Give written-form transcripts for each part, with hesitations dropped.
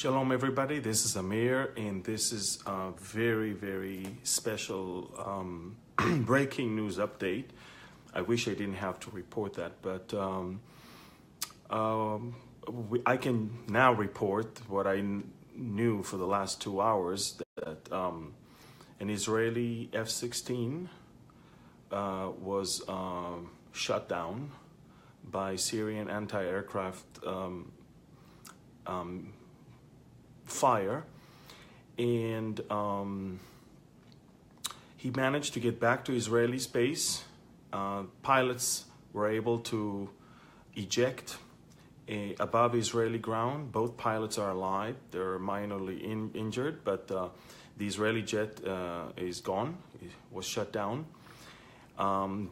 Shalom, everybody. This is Amir, and this is a very, very special breaking news update. I wish I didn't have to report that, but I can now report what I knew for the last 2 hours, that an Israeli F-16 was shut down by Syrian anti-aircraft fire, and he managed to get back to Israeli space. Pilots were able to eject above Israeli ground. Both pilots are alive. They're minorly injured, but the Israeli jet is gone. It was shut down.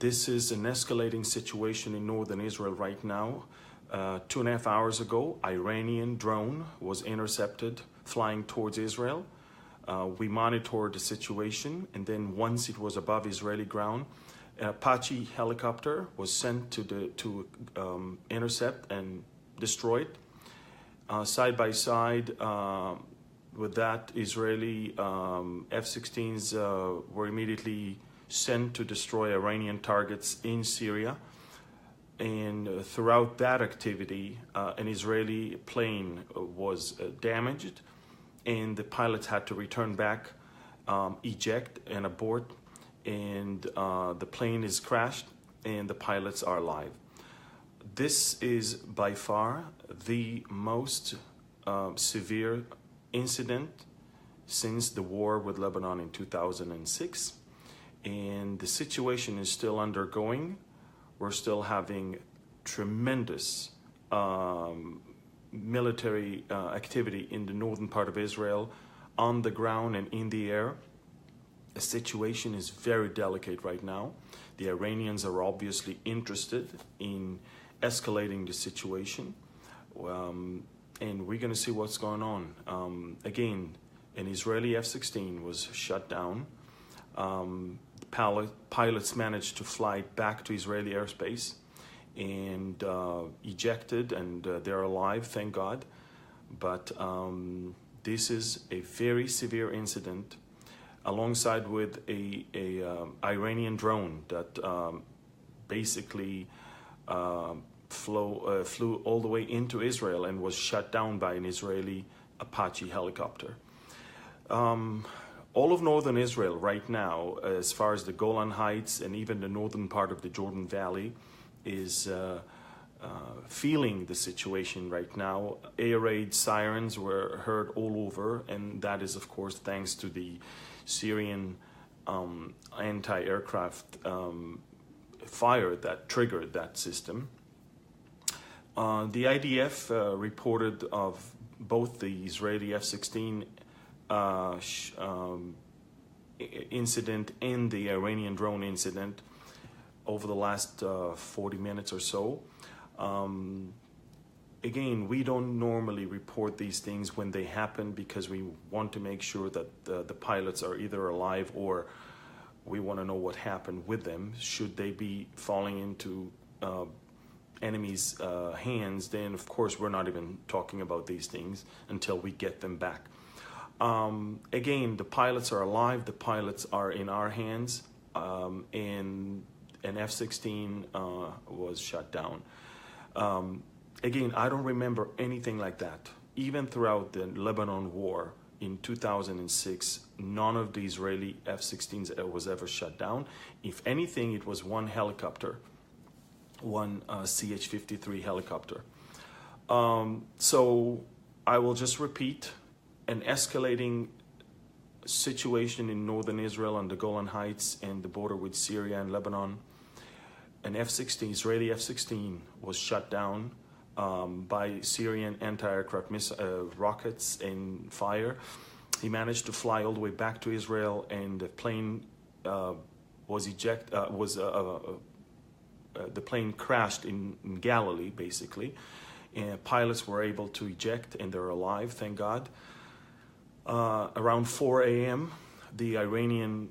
This is an escalating situation in northern Israel right now. 2.5 hours ago, Iranian drone was intercepted flying towards Israel. We monitored the situation, and then once it was above Israeli ground, an Apache helicopter was sent to intercept and destroy it. Side by side with that, Israeli F-16s were immediately sent to destroy Iranian targets in Syria. And throughout that activity, an Israeli plane was damaged, and the pilots had to return back, eject and abort, and the plane is crashed and the pilots are alive. This is by far the most severe incident since the war with Lebanon in 2006, and the situation is still undergoing. We're still having tremendous military activity in the northern part of Israel, on the ground and in the air. The situation is very delicate right now. The Iranians are obviously interested in escalating the situation, and we're going to see what's going on. Again, an Israeli F-16 was shut down. Pilots managed to fly back to Israeli airspace and ejected, and they're alive, thank God. But this is a very severe incident, alongside with a Iranian drone that basically flew all the way into Israel and was shut down by an Israeli Apache helicopter. All of northern Israel right now, as far as the Golan Heights and even the northern part of the Jordan Valley, is feeling the situation right now. Air raid sirens were heard all over, and that is, of course, thanks to the Syrian anti-aircraft fire that triggered that system. The IDF reported of both the Israeli F-16 incident and the Iranian drone incident over the last 40 minutes or so. Again, we don't normally report these things when they happen because we want to make sure that the pilots are either alive, or we want to know what happened with them. Should they be falling into enemy's hands, then of course we're not even talking about these things until we get them back. Again, the pilots are alive, the pilots are in our hands, and an F-16 was shut down. Again, I don't remember anything like that. Even throughout the Lebanon war in 2006, none of the Israeli F-16s was ever shut down. If anything, it was one helicopter, one CH-53 helicopter. So I will just repeat: an escalating situation in northern Israel on the Golan Heights and the border with Syria and Lebanon. An F-16, Israeli F-16, was shut down by Syrian anti-aircraft rockets and fire. He managed to fly all the way back to Israel, and the plane the plane crashed in Galilee, basically. And pilots were able to eject, and they're alive, thank God. Around 4 a.m., the Iranian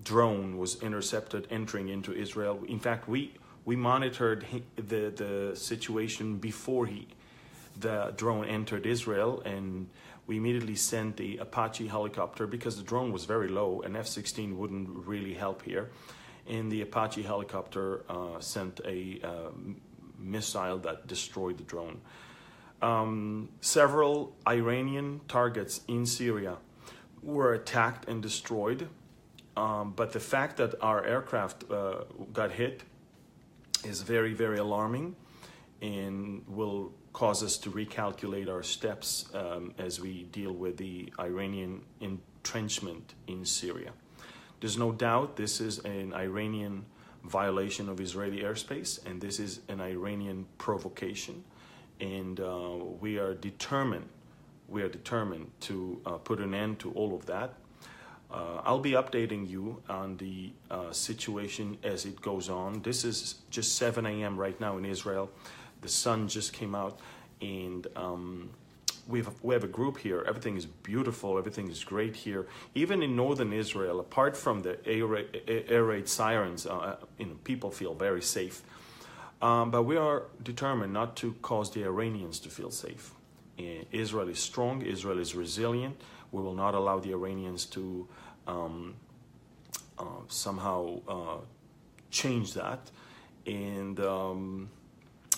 drone was intercepted entering into Israel. In fact, we monitored the situation before the drone entered Israel, and we immediately sent the Apache helicopter because the drone was very low. An F-16 wouldn't really help here. And the Apache helicopter sent a missile that destroyed the drone. Several Iranian targets in Syria were attacked and destroyed. But the fact that our aircraft got hit is very, very alarming, and will cause us to recalculate our steps as we deal with the Iranian entrenchment in Syria. There's no doubt this is an Iranian violation of Israeli airspace, and this is an Iranian provocation, and we are determined to put an end to all of that. I'll be updating you on the situation as it goes on. This is just 7 a.m. right now in Israel. The sun just came out, and we have a group here. Everything is beautiful. Everything is great here. Even in northern Israel, apart from the air raid sirens, people feel very safe. But we are determined not to cause the Iranians to feel safe. Israel is strong. Israel is resilient. We will not allow the Iranians to somehow change that. And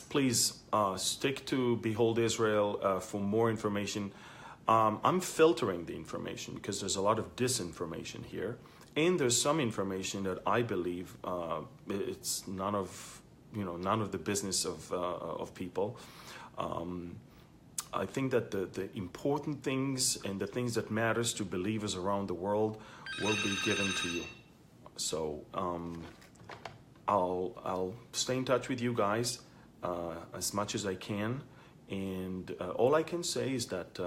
please stick to Behold Israel for more information. I'm filtering the information because there's a lot of disinformation here, and there's some information that I believe it's none of the business of people. I think that the important things and the things that matters to believers around the world will be given to you. So I'll stay in touch with you guys as much as I can, and all I can say is that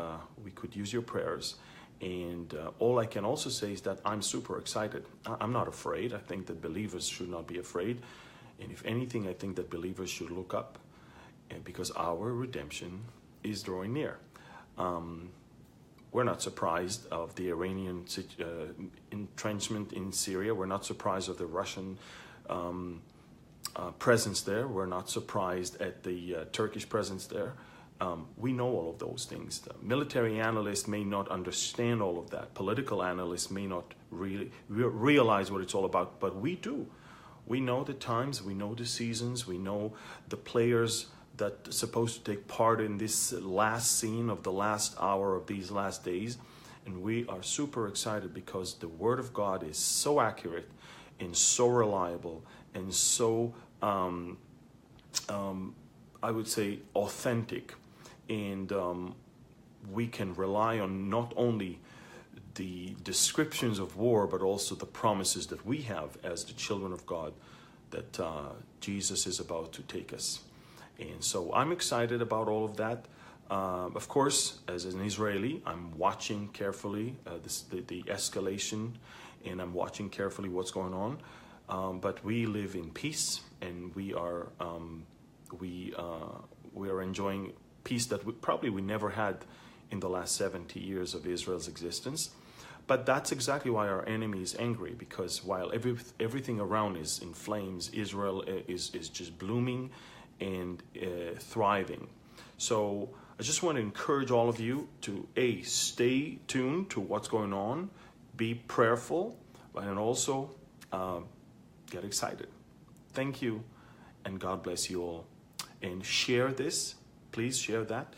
we could use your prayers, and all I can also say is that I'm super excited. I'm not afraid. I think that believers should not be afraid, and if anything, I think that believers should look up, because our redemption is drawing near. We're not surprised of the Iranian entrenchment in Syria. We're not surprised of the Russian presence there. We're not surprised at the Turkish presence there. We know all of those things. The military analysts may not understand all of that. Political analysts may not really realize what it's all about, but we do. We know the times, we know the seasons, we know the players that are supposed to take part in this last scene of the last hour of these last days. And we are super excited because the Word of God is so accurate and so reliable and so, I would say, authentic. And we can rely on not only the descriptions of war, but also the promises that we have as the children of God, that Jesus is about to take us. And so I'm excited about all of that. Of course, as an Israeli, I'm watching carefully the escalation, and I'm watching carefully what's going on. But we live in peace, and we are enjoying peace that we never had in the last 70 years of Israel's existence. But that's exactly why our enemy is angry, because while everything around is in flames, Israel is just blooming and thriving. So I just want to encourage all of you to stay tuned to what's going on, be prayerful, and also get excited. Thank you, and God bless you all. And share this, please share that,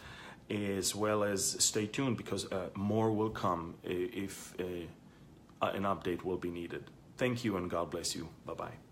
as well as stay tuned, because more will come if an update will be needed. Thank you, and God bless you. Bye-bye.